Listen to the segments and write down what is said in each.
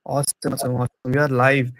Awesome. We are live.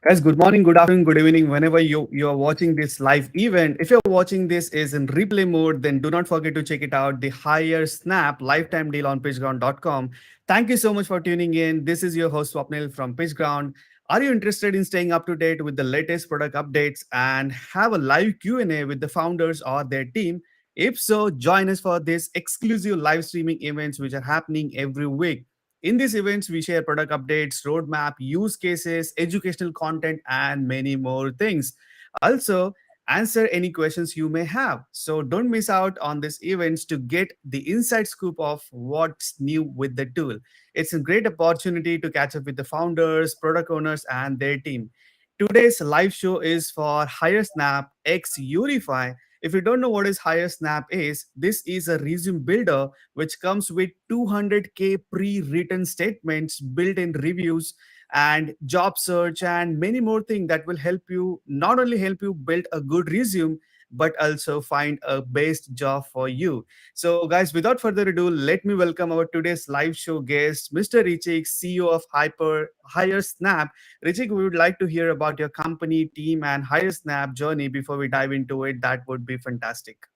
Guys, good morning, good afternoon, good evening. Whenever you are watching this live event, if you're watching this is in replay mode, then do not forget to check it out. The Hire Snap lifetime deal on PitchGround.com. Thank you so much for tuning in. This is your host Swapnil from PitchGround. Are you interested in staying up to date with the latest product updates and have a live Q&A with the founders or their team? If so, join us for this exclusive live streaming events which are happening every week. In these events, we share product updates, roadmap, use cases, educational content, and many more things. Also, answer any questions you may have. So don't miss out on these events to get the inside scoop of what's new with the tool. It's a great opportunity to catch up with the founders, product owners, and their team. Today's live show is for Hyresnap X Ureify. If you don't know what is Hyresnap is, this is a resume builder which comes with 200K pre-written statements, built-in reviews, and job search, and many more things that will help you not only help you build a good resume, but also find a best job for you. So, guys, without further ado, let me welcome our today's live show guest, Mr. Richik, CEO of Hire Snap. Richik, we would like to hear about your company, team, and Hire Snap journey before we dive into it. That would be fantastic.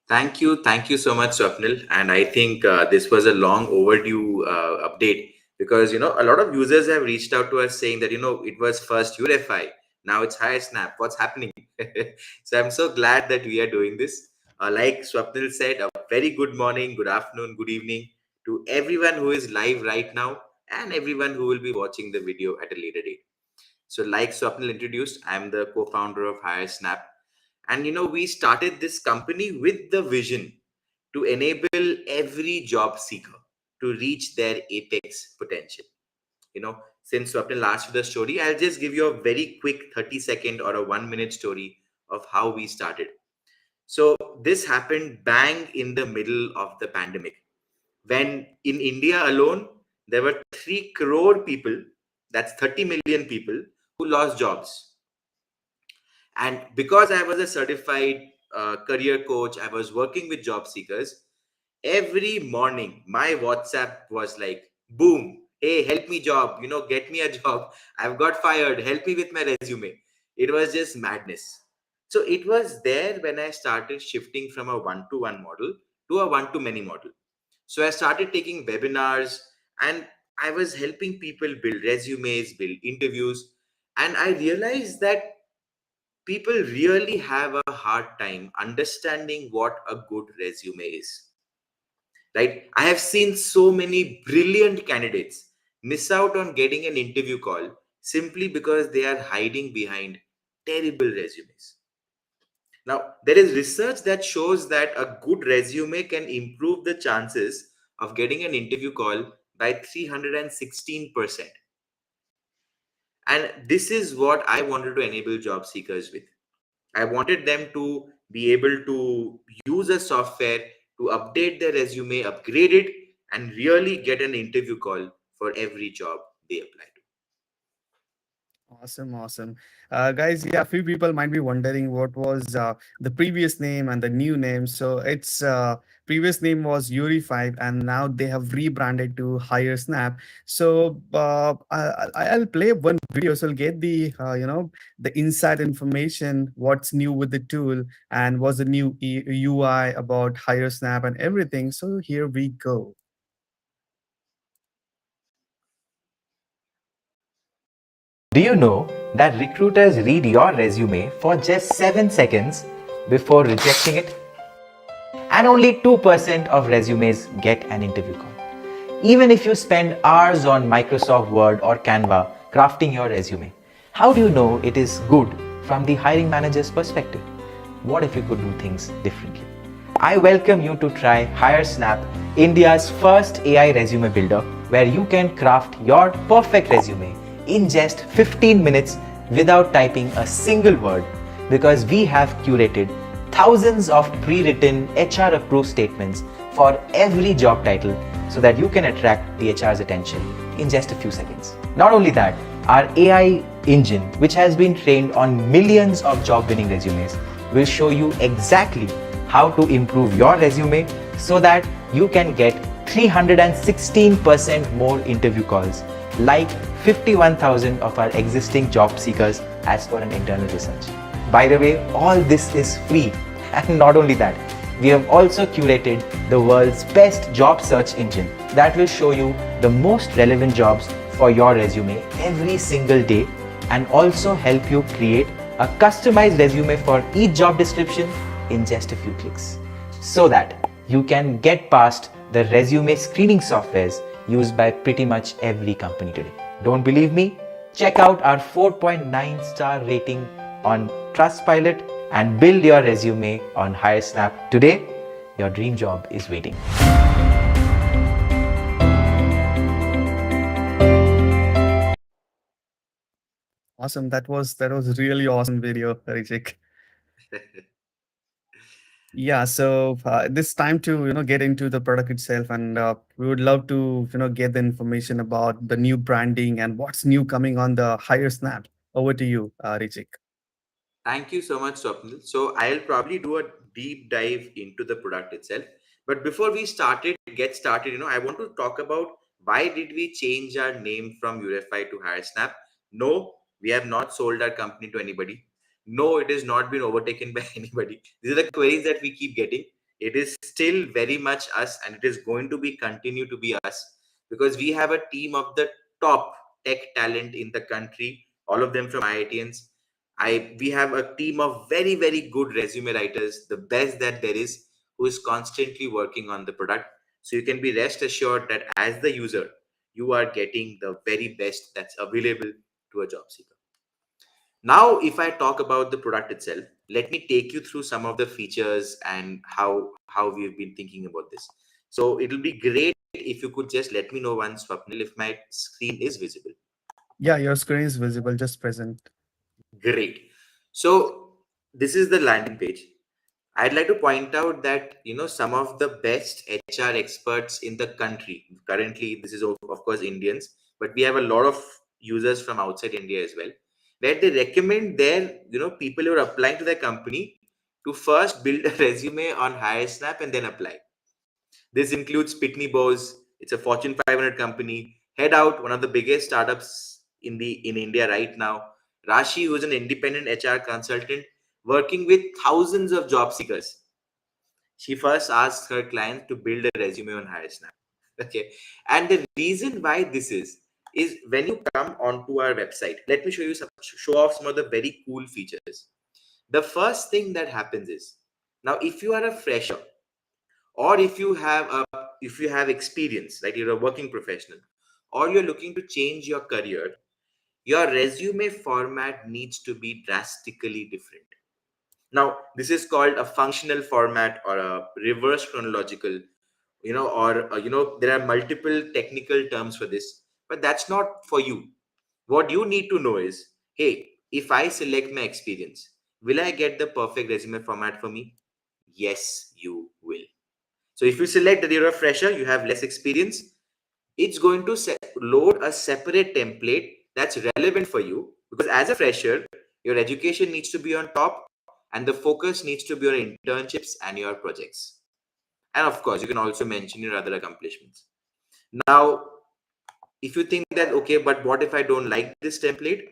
Thank you so much, Swapnil. And I think this was a long overdue update because a lot of users have reached out to us saying that it was first Ureify, now it's Hyresnap. What's happening? So I'm so glad that we are doing this. Like Swapnil said, a very good morning, good afternoon, good evening to everyone who is live right now and everyone who will be watching the video at a later date. So, like Swapnil introduced, I'm the co-founder of Hyresnap. And we started this company with the vision to enable every job seeker to reach their apex potential. Since Swapnil asked for the story, I'll just give you a very quick 30-second or a 1-minute story of how we started. So this happened bang in the middle of the pandemic, when in India alone, there were 3 crore people, that's 30 million people, who lost jobs. And because I was a certified career coach, I was working with job seekers. Every morning, my WhatsApp was like, boom, hey, help me job, get me a job. I've got fired. Help me with my resume. It was just madness. So it was there when I started shifting from a one-to-one model to a one-to-many model. So I started taking webinars and I was helping people build resumes, build interviews. And I realized that people really have a hard time understanding what a good resume is. Right? I have seen so many brilliant candidates miss out on getting an interview call simply because they are hiding behind terrible resumes. Now, there is research that shows that a good resume can improve the chances of getting an interview call by 316%. And this is what I wanted to enable job seekers with. I wanted them to be able to use a software to update their resume, upgrade it, and really get an interview call for every job they apply to. Awesome. Guys, yeah, few people might be wondering what was the previous name and the new name. So its previous name was Ureify, and now they have rebranded to Hire Snap. So I'll play one video, so I'll get the the inside information, what's new with the tool, and what's the new UI about Hire Snap and everything. So here we go. Do you know that recruiters read your resume for just 7 seconds before rejecting it? And only 2% of resumes get an interview call. Even if you spend hours on Microsoft Word or Canva crafting your resume, how do you know it is good from the hiring manager's perspective? What if you could do things differently? I welcome you to try Hyresnap, India's first AI resume builder, where you can craft your perfect resume in just 15 minutes without typing a single word, because we have curated thousands of pre-written HR approved statements for every job title so that you can attract the HR's attention in just a few seconds. Not only that, our AI engine, which has been trained on millions of job winning resumes, will show you exactly how to improve your resume so that you can get 316% more interview calls, like 51,000 of our existing job seekers as per an internal research. By the way, all this is free. And not only that, we have also curated the world's best job search engine that will show you the most relevant jobs for your resume every single day and also help you create a customized resume for each job description in just a few clicks, so that you can get past the resume screening softwares used by pretty much every company today. Don't believe me? Check out our 4.9 star rating on Trustpilot and build your resume on Hyresnap today. Your dream job is waiting. Awesome. That was really awesome video, Rijik. Yeah, so this time to get into the product itself, and we would love to get the information about the new branding and what's new coming on the Higher Snap. Over to you, Rijik. Thank you so much, Swapnil. So I'll probably do a deep dive into the product itself. But before we get started, I want to talk about why did we change our name from Ureify to Hyresnap? No, we have not sold our company to anybody. No, it has not been overtaken by anybody. These are the queries that we keep getting. It is still very much us, and it is going to be continue to be us, because we have a team of the top tech talent in the country, all of them from IITians. We have a team of very, very good resume writers, the best that there is, who is constantly working on the product. So you can be rest assured that as the user, you are getting the very best that's available to a job seeker. Now, if I talk about the product itself, let me take you through some of the features and how we've been thinking about this. So it'll be great if you could just let me know once, Swapnil, if my screen is visible. Yeah, your screen is visible, just present. Great. So this is the landing page. I'd like to point out that some of the best HR experts in the country. Currently, this is of course Indians, but we have a lot of users from outside India as well, where they recommend their people who are applying to their company to first build a resume on HireSnap and then apply. This includes Pitney Bowes. It's a Fortune 500 company. Head Out, one of the biggest startups in India right now. Rashi, who's an independent HR consultant working with thousands of job seekers. She first asks her clients to build a resume on Hyresnap. Okay. And the reason why this is when you come onto our website, let me show off some of the very cool features. The first thing that happens is, now if you are a fresher, or if you have experience, like you're a working professional, or you're looking to change your career, your resume format needs to be drastically different. Now, this is called a functional format or a reverse chronological, or there are multiple technical terms for this, but that's not for you. What you need to know is, hey, if I select my experience, will I get the perfect resume format for me? Yes, you will. So if you select that you're a fresher, you have less experience, it's going to load a separate template that's relevant for you, because as a fresher, your education needs to be on top and the focus needs to be on internships and your projects. And of course, you can also mention your other accomplishments. Now, if you think that, okay, but what if I don't like this template?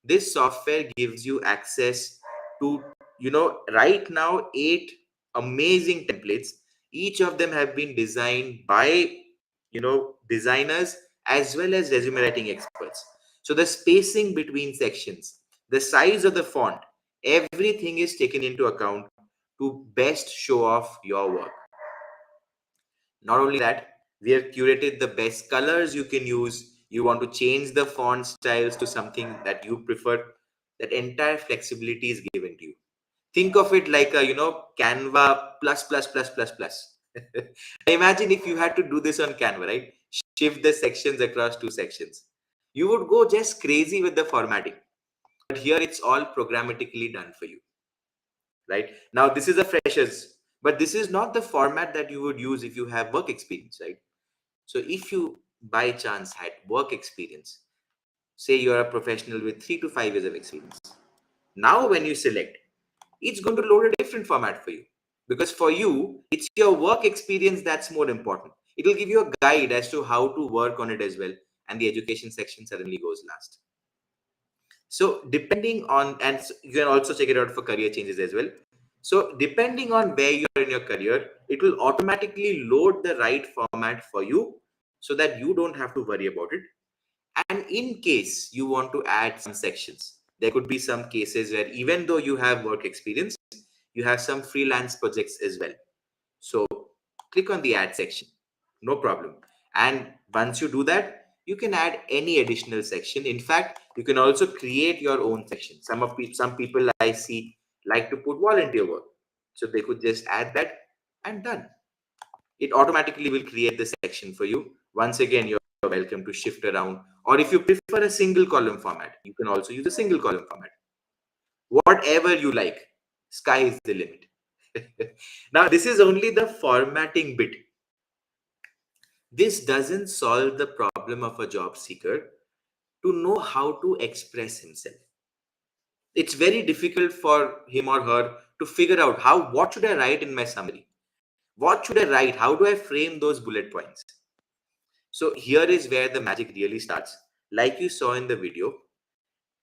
This software gives you access to, right now, 8 amazing templates. Each of them have been designed by, designers as well as resume writing experts. So the spacing between sections, the size of the font, everything is taken into account to best show off your work. Not only that, we have curated the best colors you can use. You want to change the font styles to something that you prefer. That entire flexibility is given to you. Think of it like a, Canva plus plus plus plus plus. Imagine if you had to do this on Canva, right? Shift the sections across 2 sections. You would go just crazy with the formatting. But here it's all programmatically done for you. Right now, this is a freshers, but this is not the format that you would use if you have work experience, right? So if you by chance had work experience, Say you're a professional with 3 to 5 years of experience. Now, when you select, it's going to load a different format for you, because for you, it's your work experience that's more important. It will give you a guide as to how to work on it as well, and the education section suddenly goes last. So, depending on, and you can also check it out for career changes as well. So, depending on where you are in your career, it will automatically load the right format for you so that you don't have to worry about it. And in case you want to add some sections, there could be some cases where even though you have work experience, you have some freelance projects as well. So click on the add section, no problem. And once you do that, you can add any additional section. In fact, you can also create your own section. Some people I see like to put volunteer work, so they could just add that and done. It automatically will create the section for you. Once again, you're welcome to shift around, or if you prefer a single column format, you can also use a single column format. Whatever you like, sky is the limit. Now, this is only the formatting bit. This doesn't solve the problem of a job seeker to know how to express himself. It's very difficult for him or her to figure out what should I write in my summary? What should I write? How do I frame those bullet points? So here is where the magic really starts. Like you saw in the video,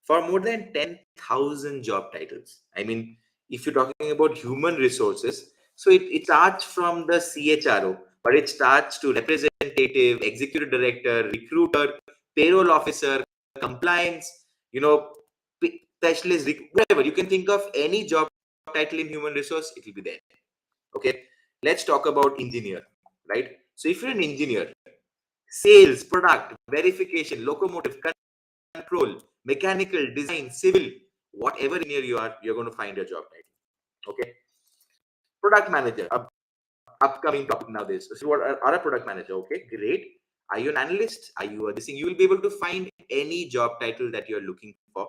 for more than 10,000 job titles. I mean, if you're talking about human resources, so it starts from the CHRO, but it starts to representative, executive director, recruiter, payroll officer, compliance, you know, specialist, whatever. You can think of any job title in human resource, it will be there. Okay, let's talk about engineer, right? So if you're an engineer, sales, product, verification, locomotive, control, mechanical, design, civil, whatever engineer you are, you're going to find your job title. Okay. Product manager, upcoming topic nowadays. So what are a product manager? Okay, great. Are you an analyst? Are you a this thing? You will be able to find any job title that you're looking for.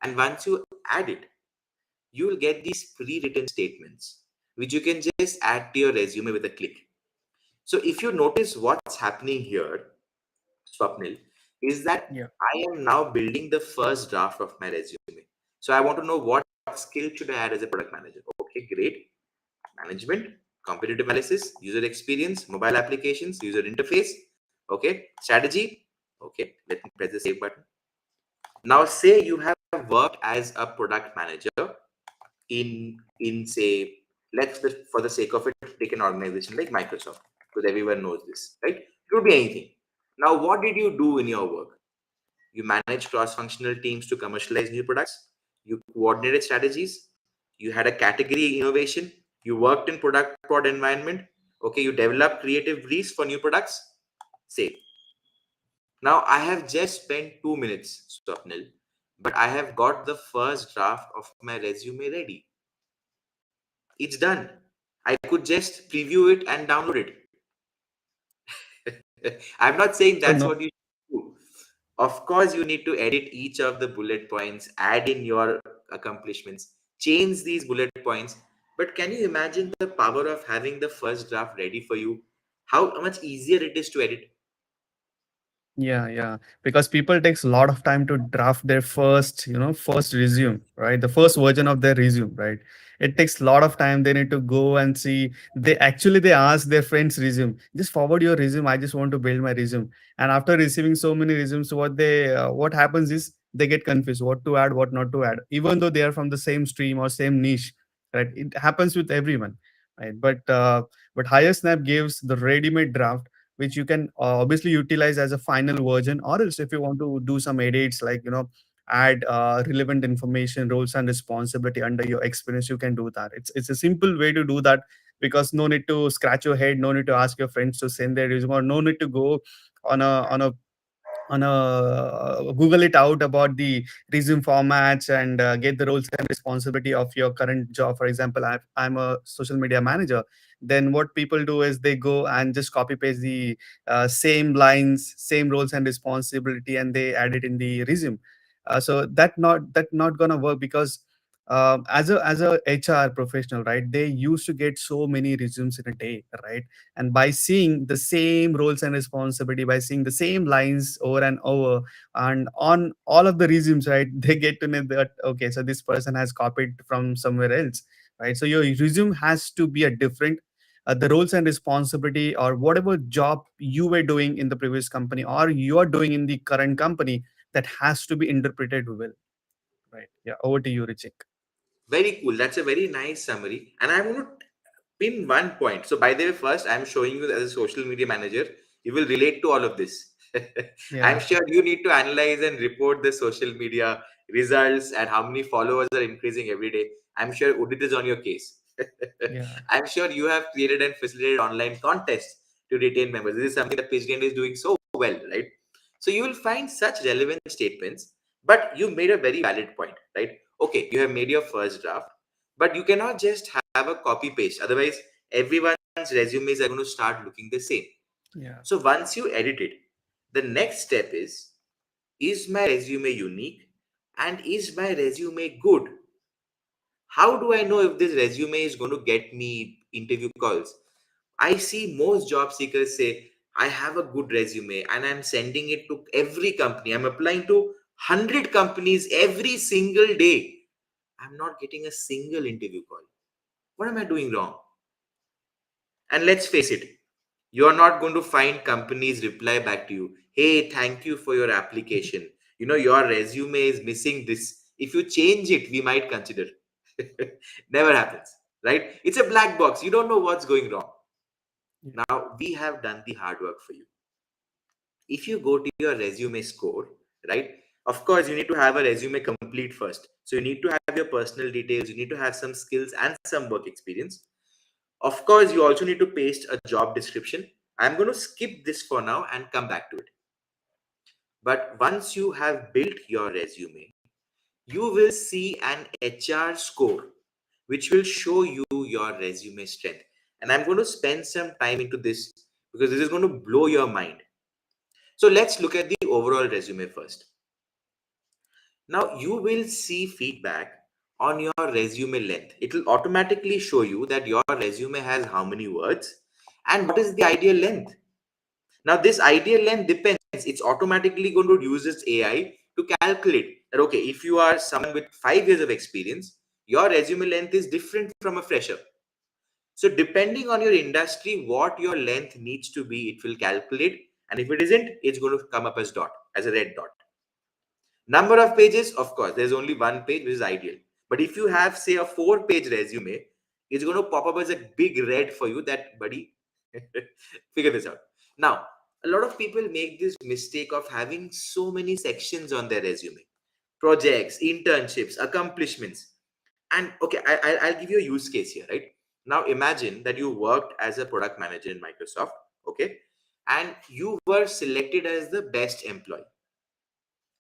And once you add it, you will get these pre-written statements, which you can just add to your resume with a click. So if you notice what's happening here, Swapnil, is that Yeah. I am now building the first draft of my resume. So I want to know what skill should I add as a product manager. Okay, great. Management, competitive analysis, user experience, mobile applications, user interface. Okay, strategy. Okay, let me press the save button. Now say you have worked as a product manager in say, for the sake of it, take an organization like Microsoft, because everyone knows this, right? It could be anything. Now, what did you do in your work? You manage cross-functional teams to commercialize new products. You coordinated strategies. You had a category innovation. You worked in product prod environment. Okay, you developed creative briefs for new products. Say, now I have just spent 2 minutes, Swapnil, but I have got the first draft of my resume ready. It's done. I could just preview it and download it. I'm not saying So that's no, what you should do. Of course, you need to edit each of the bullet points, add in your accomplishments, change these bullet points. But can you imagine the power of having the first draft ready for you? How much easier it is to edit? yeah, yeah. Because people takes a lot of time to draft their first resume, right? The first version of their resume, right? It takes a lot of time. They need to go and see. They ask their friends' resume. Just forward your resume. I just want to build my resume. And after receiving so many resumes, what happens is they get confused what to add, what not to add, even though they are from the same stream or same niche, right? It happens with everyone, right? But Higher gives the ready-made draft which you can obviously utilize as a final version, or else if you want to do some edits like add relevant information, roles and responsibility under your experience, you can do that. It's a simple way to do that, because no need to scratch your head, no need to ask your friends to send their resume, or no need to go on a Google it out about the resume formats and get the roles and responsibility of your current job. For example, I'm a social media manager. Then what people do is they go and just copy paste the same lines, same roles and responsibility, and they add it in the resume. So that not gonna work, because as a HR professional, right? They used to get so many resumes in a day, right? And by seeing the same roles and responsibility, by seeing the same lines over and over, and on all of the resumes, right, they get to know that okay, so this person has copied from somewhere else, right? So your resume has to be a different. The roles and responsibility or whatever job you were doing in the previous company or you are doing in the current company, that has to be interpreted well, right? Yeah, over to you, Richik. Very cool. That's a very nice summary. And I want to pin one point. So, by the way, first, I'm showing you as a social media manager, you will relate to all of this. I'm Yeah, sure you need to analyze and report the social media results and how many followers are increasing every day. I'm sure Udit is on your case. yeah, I'm sure you have created and facilitated online contests to retain members. This is something that PitchGround is doing so well, right? So you will find such relevant statements, but you made a very valid point, right? Okay, you have made your first draft, but you cannot just have a copy paste. Otherwise, everyone's resumes are going to start looking the same. yeah, So once you edit it, the next step is my resume unique and is my resume good? How do I know if this resume is going to get me interview calls? I see most job seekers say, I have a good resume and I'm sending it to every company. I'm applying to 100 companies every single day. I'm not getting a single interview call. What am I doing wrong? And let's face it, you're not going to find companies reply back to you, hey, thank you for your application. Your resume is missing this. If you change it, we might consider. Never happens, right? It's a black box. You don't know what's going wrong. yeah, Now, we have done the hard work for you. If you go to your resume score, right? Of course, you need to have a resume complete first. So you need to have your personal details, you need to have some skills and some work experience. Of course, you also need to paste a job description. I'm going to skip this for now and come back to it. But once you have built your resume, you will see an HR score, which will show you your resume strength. And I'm going to spend some time into this because this is going to blow your mind. So let's look at the overall resume first. Now you will see feedback on your resume length. It will automatically show you that your resume has how many words and what is the ideal length. Now this ideal length depends. It's automatically going to use its AI to calculate that, okay, if you are someone with 5 years of experience, your resume length is different from a fresher. So depending on your industry, what your length needs to be, it will calculate. And if it isn't, it's going to come up as dot, as a red dot. Number of pages, of course, there's only one page, which is ideal. But if you have, say, a 4-page resume, it's going to pop up as a big red for you that, buddy, figure this out. Now, a lot of people make this mistake of having so many sections on their resume: projects, internships, accomplishments. And okay, I'll give you a use case here, right? Now, imagine that you worked as a product manager in Microsoft, okay? And you were selected as the best employee.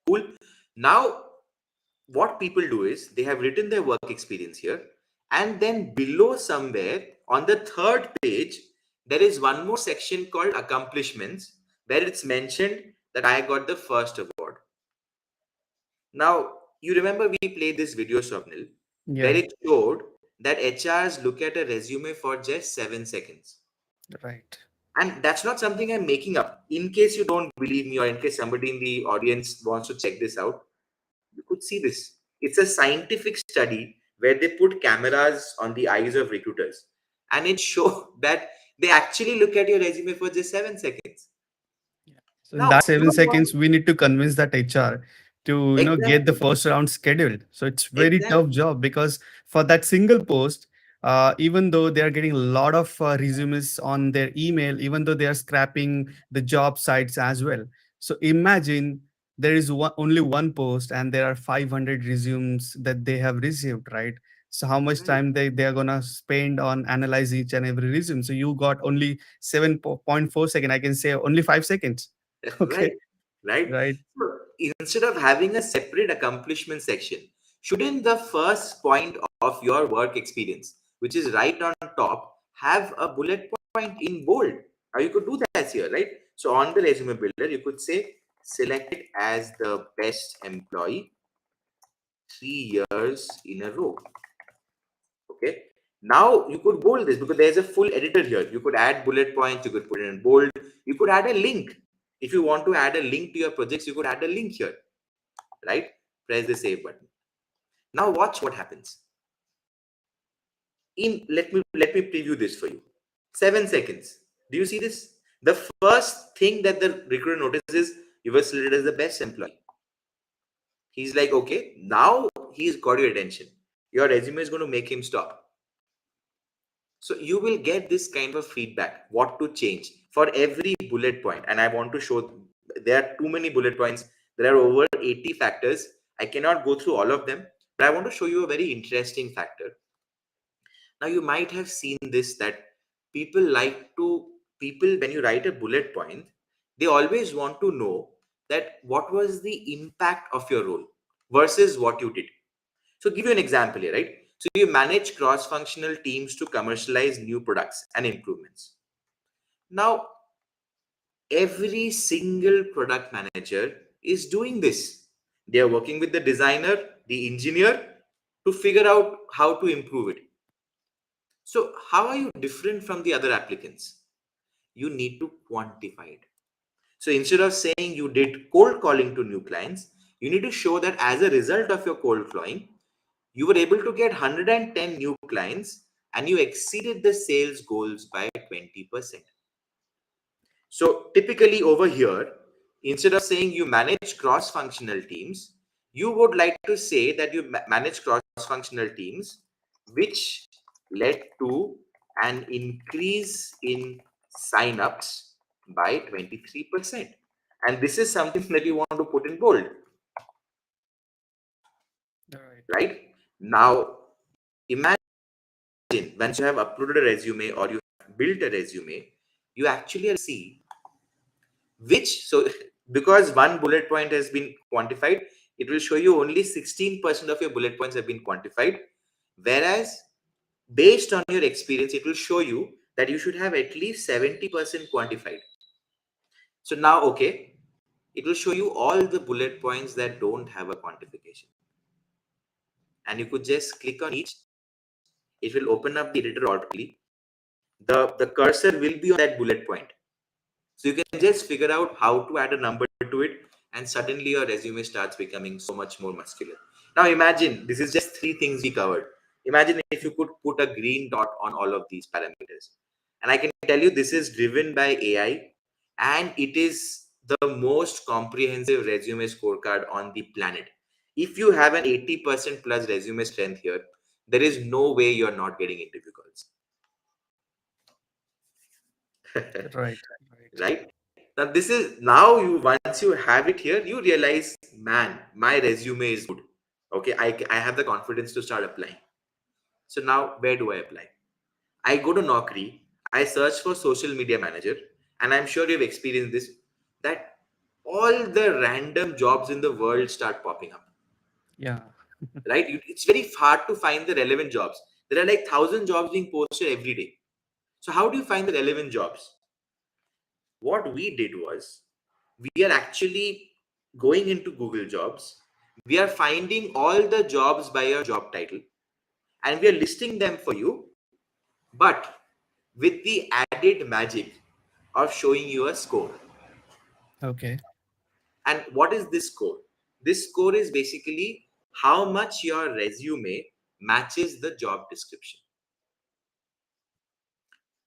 Cool. Now, what people do is they have written their work experience here, and then below somewhere on the third page, there is one more section called accomplishments where it's mentioned that I got the first award. Now, you remember we played this video, Swapnil, where yeah, it showed that HRs look at a resume for just 7 seconds. right. And that's not something I'm making up. In case you don't believe me, or in case somebody in the audience wants to check this out, you could see this. It's a scientific study where they put cameras on the eyes of recruiters, and it showed that they actually look at your resume for just 7 seconds. Yeah. So in Now, that you seven don't want seconds, we need to convince that HR to get the exactly, first round scheduled. So it's very tough exactly, job because for that single post, even though they are getting a lot of resumes on their email, even though they are scrapping the job sites as well. So imagine there is only one post and there are 500 resumes that they have received, right? So how much right, time they are gonna spend on analyze each and every resume? So you got only 7.4 second. I can say only 5 seconds. Okay, right, right. right. So instead of having a separate accomplishment section, shouldn't the first point of your work experience, which is right on top, have a bullet point in bold? Or you could do that here, right? So on the resume builder, you could say selected as the best employee 3 years in a row. Okay. Now you could bold this because there's a full editor here. You could add bullet points, you could put it in bold, you could add a link. If you want to add a link to your projects, you could add a link here, right? Press the save button. Now watch what happens. Let me preview this for you. 7 seconds. Do you see this? The first thing that the recruiter notices, you were selected as the best employee. He's like, okay, now he's got your attention. Your resume is going to make him stop. So you will get this kind of feedback, what to change for every bullet point. And I want to show, there are too many bullet points. There are over 80 factors. I cannot go through all of them, but I want to show you a very interesting factor. Now you might have seen this, that people, when you write a bullet point, they always want to know that what was the impact of your role versus what you did. So give you an example here, right? So you manage cross-functional teams to commercialize new products and improvements. Now, every single product manager is doing this. They are working with the designer, the engineer to figure out how to improve it. So how are you different from the other applicants? You need to quantify it. So instead of saying you did cold calling to new clients, you need to show that as a result of your cold calling, you were able to get 110 new clients and you exceeded the sales goals by 20%. So typically over here, instead of saying you manage cross-functional teams, you would like to say that you manage cross-functional teams, which led to an increase in sign-ups by 23%. And this is something that you want to put in bold, right? Now, imagine once you have uploaded a resume or you have built a resume, you actually see which, so because one bullet point has been quantified, it will show you only 16% of your bullet points have been quantified, whereas based on your experience it will show you that you should have at least 70% quantified. So now, okay, it will show you all the bullet points that don't have a quantification, and you could just click on each. It will open up the editor automatically. The cursor will be on that bullet point. So you can just figure out how to add a number to it, and suddenly your resume starts becoming so much more muscular. Now imagine, this is just 3 things we covered. Imagine if you could put a green dot on all of these parameters. And I can tell you this is driven by AI, and it is the most comprehensive resume scorecard on the planet. If you have an 80% plus resume strength here, there is no way you're not getting interview calls. Right. Right? Now this is, now you, once you have it here, you realize, man, my resume is good. Okay, I have the confidence to start applying. So now where do I apply? I go to Naukri, I search for social media manager, and I'm sure you've experienced this, that all the random jobs in the world start popping up. Yeah. Right? It's very hard to find the relevant jobs. There are like 1,000 jobs being posted every day. So how do you find the relevant jobs? What we did was, we are actually going into Google Jobs. We are finding all the jobs by your job title, and we are listing them for you, but with the added magic of showing you a score. Okay. And what is this score? This score is basically how much your resume matches the job description.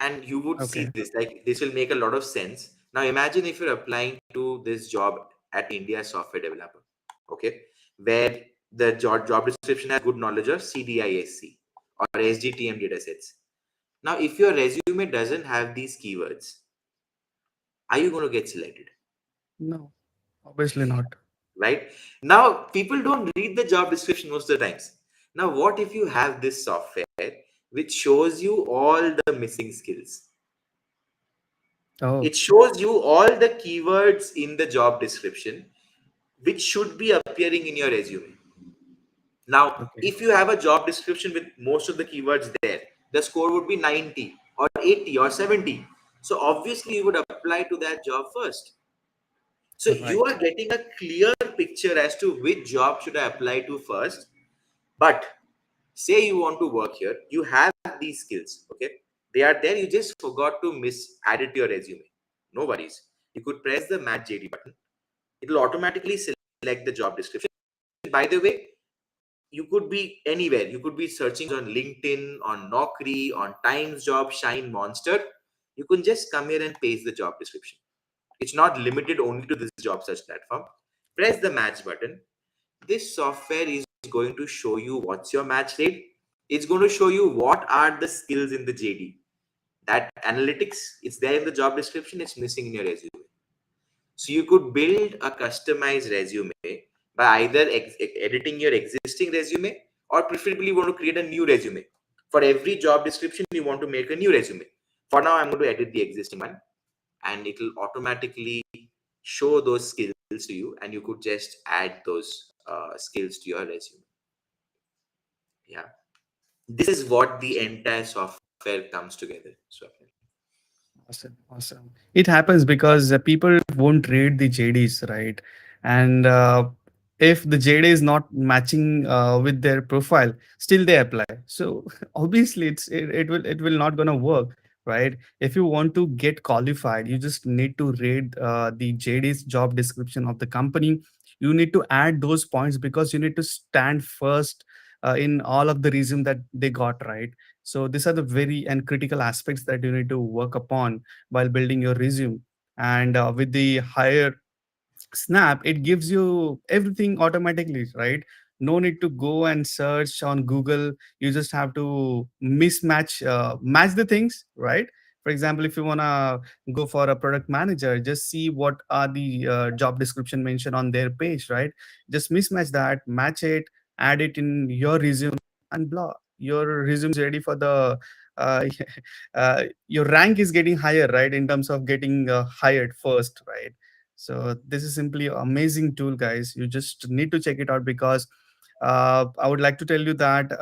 And you would see Okay. this, like, this will make a lot of sense. Now imagine if you're applying to this job at India software developer, okay, where the job description has good knowledge of CDISC or SGTM datasets. Now if your resume doesn't have these keywords, are you going to get selected? No, obviously not. Right? Now people don't read the job description most of the times. Now what if you have this software which shows you all the missing skills? Oh, It shows you all the keywords in the job description which should be appearing in your resume. Now, okay. if you have a job description with most of the keywords there, the score would be 90 or 80 or 70. So obviously you would apply to that job first. So you Right. are getting a clear picture as to which job should I apply to first. But say you want to work here, you have these skills, okay? They are there, you just forgot to add it to your resume. No worries. You could press the match JD button. It will automatically select the job description. By the way, you could be anywhere. You could be searching on LinkedIn, on Naukri, on Times Job, Shine, Monster. You can just come here and paste the job description. It's not limited only to this job search platform. Press the match button. This software is going to show you what's your match rate. It's going to show you what are the skills in the JD. That analytics, it's there in the job description, it's missing in your resume. So you could build a customized resume by either editing your existing resume, or preferably you want to create a new resume. For every job description, you want to make a new resume. For now, I'm going to edit the existing one, and it will automatically show those skills to you, and you could just add those skills to your resume. Yeah, this is what the entire software comes together. So Awesome, awesome. It happens because people won't read the JDs, right? And if the JD is not matching with their profile, still they apply. So obviously, it will not gonna work, right? If you want to get qualified, you just need to read the JD's job description of the company. You need to add those points because you need to stand first in all of the resume that they got, right? So these are the very and critical aspects that you need to work upon while building your resume. And with the higher Snap, it gives you everything automatically, right? No need to go and search on Google. You just have to match the things, right? For example, if you wanna go for a product manager, just see what are the job description mentioned on their page, right? Just mismatch that, match it, add it in your resume, and blah. Your resume is ready for the. Uh, your rank is getting higher, right? In terms of getting hired first, right? So this is simply an amazing tool, guys. You just need to check it out because I would like to tell you that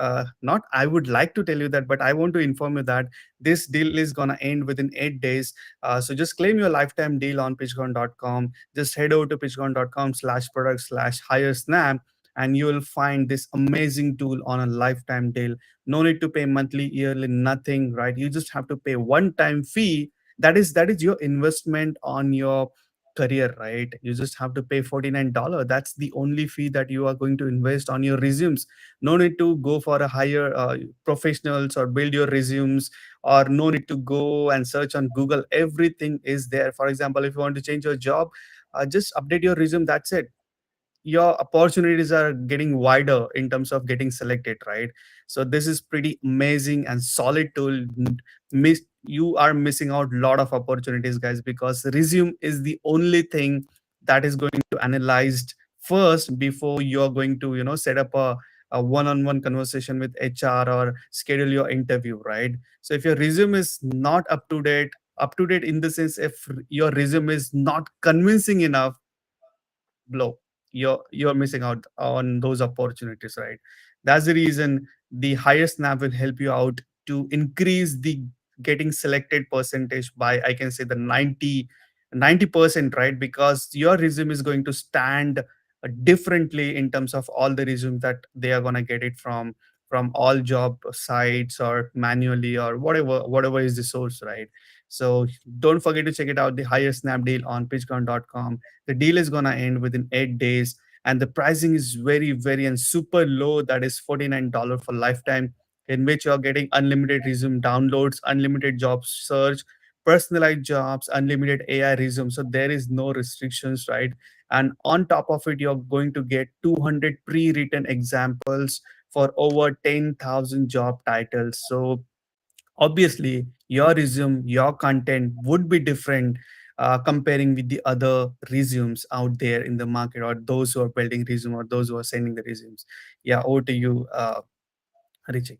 not I would like to tell you that, but I want to inform you that this deal is gonna end within 8 days. So just claim your lifetime deal on pitchground.com. Just head over to pitchground.com/product/hire snap, and you will find this amazing tool on a lifetime deal. No need to pay monthly, yearly, nothing, right? You just have to pay one-time fee. That is your investment on your career, right? You just have to pay $49. That's the only fee that you are going to invest on your resumes. No need to go for a higher professionals or build your resumes, or no need to go and search on Google. Everything is there. For example, if you want to change your job, just update your resume. That's it. Your opportunities are getting wider in terms of getting selected, right? So this is pretty amazing and solid tool. You are missing out a lot of opportunities, guys, because resume is the only thing that is going to analyzed first before you're going to set up a one-on-one conversation with HR or schedule your interview, right? So if your resume is not up to date in the sense, if your resume is not convincing enough, blow, you're missing out on those opportunities, right? That's the reason the higher snap will help you out to increase the getting selected percentage by, I can say, the 90%, right? Because your resume is going to stand differently in terms of all the resumes that they are going to get it from all job sites or manually or whatever is the source, right? So don't forget to check it out, the higher snap deal on pitchground.com. The deal is gonna end within 8 days, and the pricing is very, very and super low. That is $49 for lifetime, in which you're getting unlimited resume downloads, unlimited job search, personalized jobs, unlimited AI resume. So there is no restrictions, right? And on top of it, you're going to get 200 pre-written examples for over 10,000 job titles. So obviously your resume, your content would be different comparing with the other resumes out there in the market, or those who are building resume, or those who are sending the resumes. Yeah, over to you, Harichik.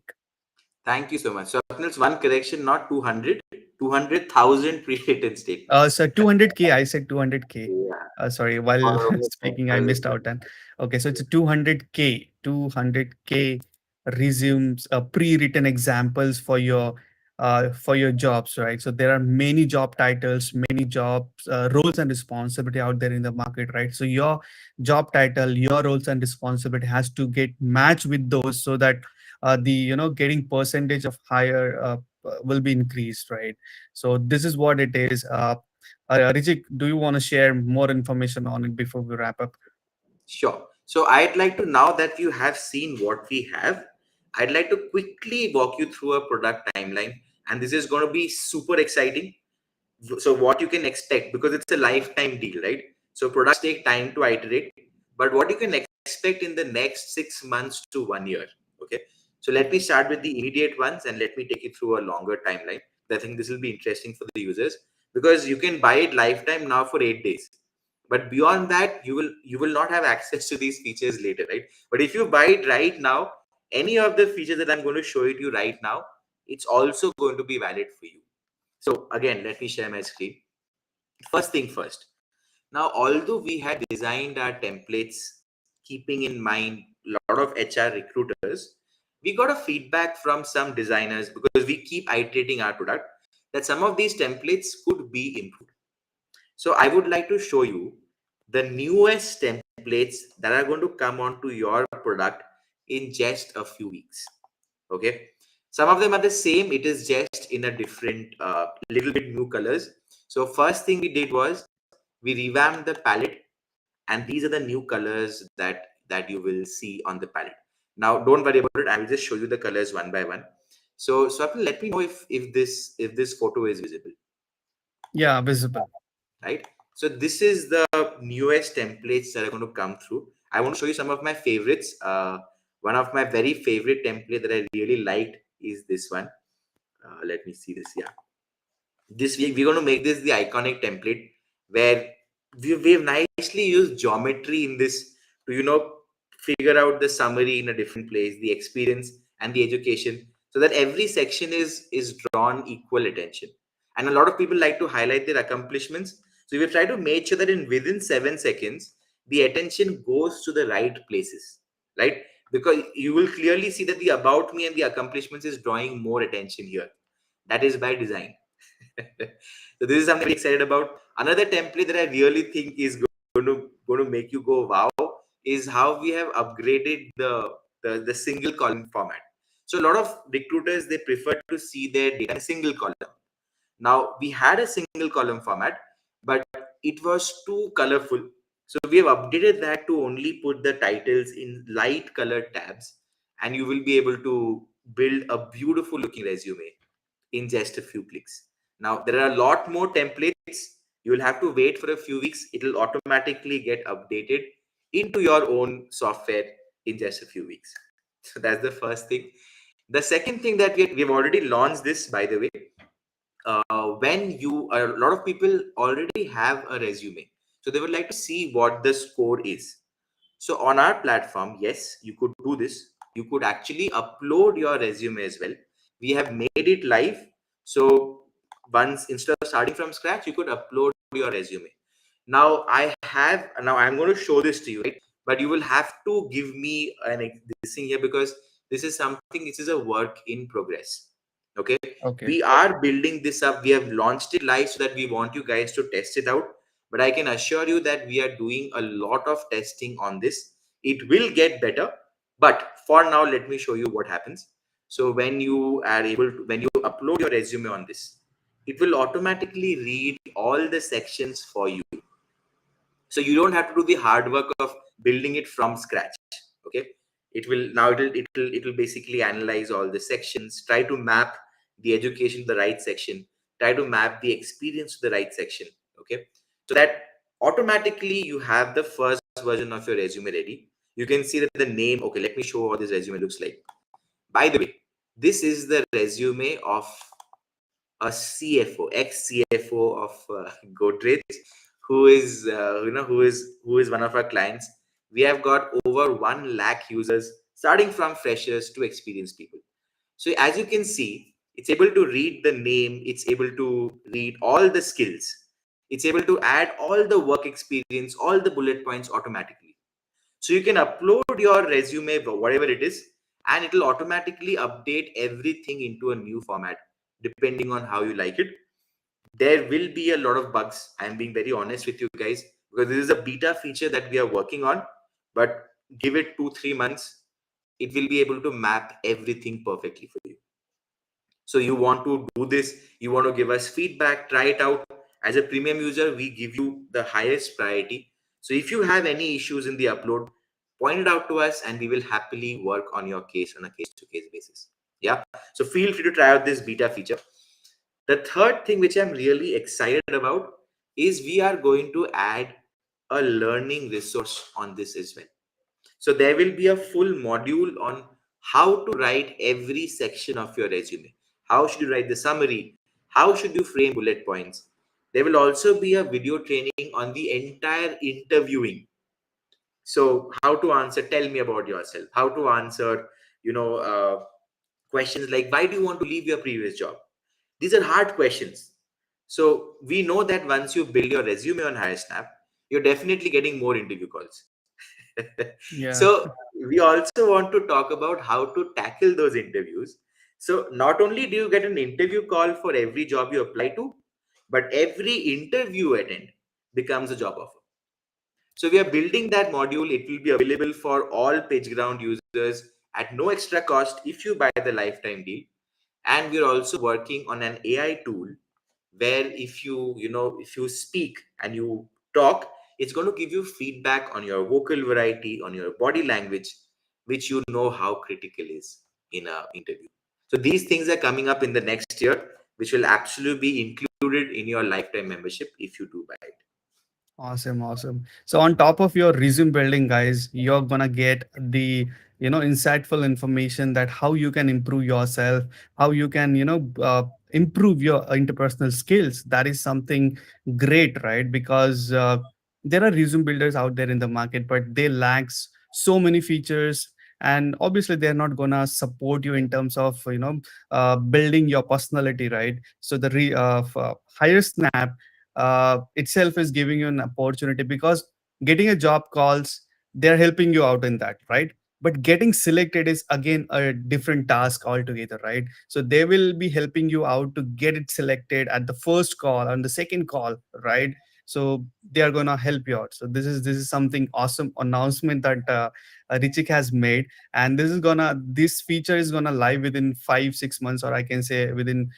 thank you so much. So it's one correction, not 200, 200,000 pre-written statements. So 200K, I said 200K. Yeah. Sorry, while For over speaking, I 10,000. missed out. And okay, so it's 200K, 200K resumes, pre-written examples for your for your jobs, right? So there are many job titles, many jobs, roles and responsibility out there in the market, right? So your job title, your roles and responsibility has to get matched with those, so that the getting percentage of higher will be increased, right? So this is what it is. Rijik, do you want to share more information on it before we wrap up? Sure. So I'd like to, now that you have seen what we have, I'd like to quickly walk you through a product timeline. And this is going to be super exciting. So what you can expect, because it's a lifetime deal, right? So products take time to iterate, but what you can expect in the next 6 months to 1 year. Okay. So let me start with the immediate ones and let me take you through a longer timeline. I think this will be interesting for the users, because you can buy it lifetime now for 8 days, but beyond that you will not have access to these features later, right? But if you buy it right now, any of the features that I'm going to show it to you right now, it's also going to be valid for you. So again, let me share my screen. First thing first. Now, although we had designed our templates keeping in mind a lot of HR recruiters, we got a feedback from some designers, because we keep iterating our product, that some of these templates could be improved. So I would like to show you the newest templates that are going to come onto your product in just a few weeks. Okay. Some of them are the same. It is just in a different, little bit new colors. So first thing we did was we revamped the palette, and these are the new colors that you will see on the palette. Now, don't worry about it. I will just show you the colors one by one. So Swapnil, let me know if this photo is visible, Yeah, visible. right? So this is the newest templates that are going to come through. I want to show you some of my favorites. One of my very favorite template that I really liked is this one. Let me see this. Yeah, this week we're going to make this the iconic template, where we've nicely used geometry in this to figure out the summary in a different place, the experience and the education, so that every section is drawn equal attention. And a lot of people like to highlight their accomplishments, so we try to make sure that in within 7 seconds the attention goes to the right places, right? Because you will clearly see that the about me and the accomplishments is drawing more attention here. That is by design. So this is something I'm very excited about. Another template that I really think is going to make you go wow is how we have upgraded the single column format. So a lot of recruiters, they prefer to see their data in a single column. Now we had a single column format, but it was too colorful. So we have updated that to only put the titles in light colored tabs, and you will be able to build a beautiful looking resume in just a few clicks. Now, there are a lot more templates. You will have to wait for a few weeks. It will automatically get updated into your own software in just a few weeks. So that's the first thing. The second thing that we've already launched this, by the way, when you, a lot of people already have a resume. So they would like to see what the score is. So on our platform, yes, you could do this. You could actually upload your resume as well. We have made it live. So once, instead of starting from scratch, you could upload your resume. Now I'm going to show this to you, right? But you will have to give me this thing here, because this is something, this is a work in progress. Okay. Okay. We are building this up. We have launched it live so that we want you guys to test it out. But I can assure you that we are doing a lot of testing on this. It will get better, but for now, let me show you what happens. So when you are able to, when you upload your resume on this, it will automatically read all the sections for you. So you don't have to do the hard work of building it from scratch. Okay. It will basically analyze all the sections, try to map the education to the right section, try to map the experience to the right section. Okay. So that automatically you have the first version of your resume ready. You can see that the name. Okay, let me show what this resume looks like. By the way, this is the resume of a CFO, ex-CFO of Godrej, who is who is one of our clients. We have got over 1 lakh users, starting from freshers to experienced people. So as you can see, it's able to read the name, it's able to read all the skills, it's able to add all the work experience, all the bullet points automatically. So you can upload your resume, whatever it is, and it will automatically update everything into a new format depending on how you like it. There will be a lot of bugs. I'm being very honest with you guys, because this is a beta feature that we are working on. But give it 2-3 months, it will be able to map everything perfectly for you. So you want to do this, you want to give us feedback, try it out. As a premium user, we give you the highest priority. So if you have any issues in the upload, point it out to us and we will happily work on your case on a case to case basis. Yeah. So feel free to try out this beta feature. The third thing which I'm really excited about is we are going to add a learning resource on this as well. So there will be a full module on how to write every section of your resume. How should you write the summary? How should you frame bullet points? There will also be a video training on the entire interviewing. So how to answer, tell me about yourself. How to answer, questions like, why do you want to leave your previous job? These are hard questions. So we know that once you build your resume on Hyresnap, you're definitely getting more interview calls. Yeah. So we also want to talk about how to tackle those interviews. So not only do you get an interview call for every job you apply to, but every interview you attend becomes a job offer. So we are building that module. It will be available for all PitchGround users at no extra cost if you buy the lifetime deal. And we're also working on an AI tool where if you speak and you talk, it's going to give you feedback on your vocal variety, on your body language, which you know how critical is in a interview. So these things are coming up in the next year, which will absolutely be included in your lifetime membership if you do buy it. Awesome, awesome. So on top of your resume building, guys, you're gonna get the insightful information that how you can improve yourself, how you can improve your interpersonal skills. That is something great, right? Because there are resume builders out there in the market, but they lacks so many features, and obviously they're not gonna support you in terms of building your personality, right? So the higher snap itself is giving you an opportunity, because getting a job calls, they're helping you out in that, right? But getting selected is again a different task altogether, right? So they will be helping you out to get it selected at the first call, on the second call, right? So they are going to help you out. So this is something awesome announcement that Richik has made. And this feature is gonna live within 5-6 months, or I can say within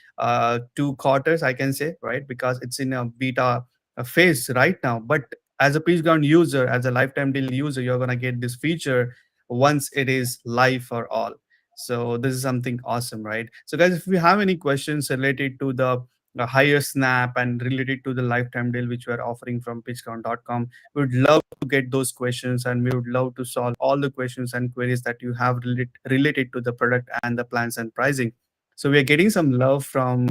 2 quarters, I can say, right? Because it's in a beta phase right now. But as a PitchGround user, as a lifetime deal user, you're gonna get this feature once it is live for all. So this is something awesome, right? So guys, if you have any questions related to the higher snap and related to the lifetime deal which we are offering from pitchground.com, we would love to get those questions, and we would love to solve all the questions and queries that you have related to the product and the plans and pricing. So we are getting some love from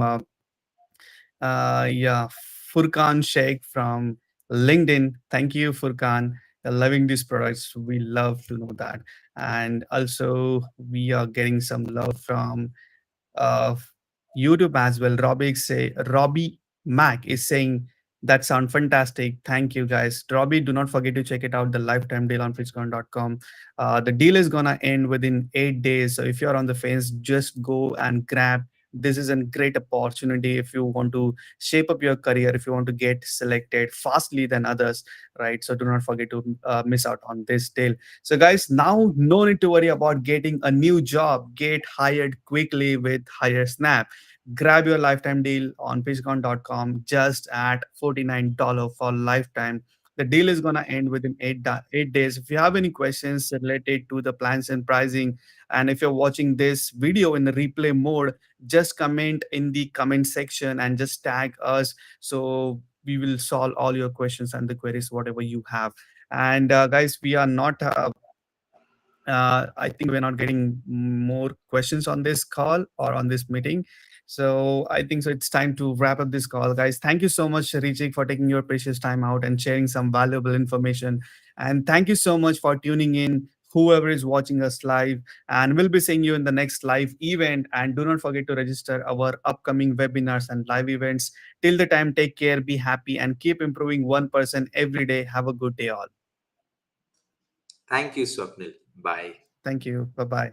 yeah, Furkan Sheikh from LinkedIn. Thank you, Furkan. You're loving these products. We love to know that. And also, we are getting some love from uh, YouTube as well. Robbie Mac is saying that sound fantastic. Thank you guys. Robbie, do not forget to check it out. The lifetime deal on pitchground.com. The deal is gonna end within 8 days. So if you're on the fence, just go and grab. This is a great opportunity if you want to shape up your career, if you want to get selected fastly than others, right? So do not forget to miss out on this deal. So, guys, now no need to worry about getting a new job. Get hired quickly with Hyresnap. Grab your lifetime deal on pitchground.com just at $49 for lifetime. The deal is going to end within 8 days. If you have any questions related to the plans and pricing, and if you're watching this video in the replay mode, just comment in the comment section and just tag us. So we will solve all your questions and the queries, whatever you have. And guys, we are not I think we're not getting more questions on this call or on this meeting. So I think so it's time to wrap up this call, guys. Thank you so much, Richik, for taking your precious time out and sharing some valuable information. And thank you so much for tuning in, whoever is watching us live. And we'll be seeing you in the next live event. And do not forget to register our upcoming webinars and live events. Till the time, take care, be happy, and keep improving 1% every day. Have a good day, all. Thank you, Swapnil. Bye. Thank you. Bye bye.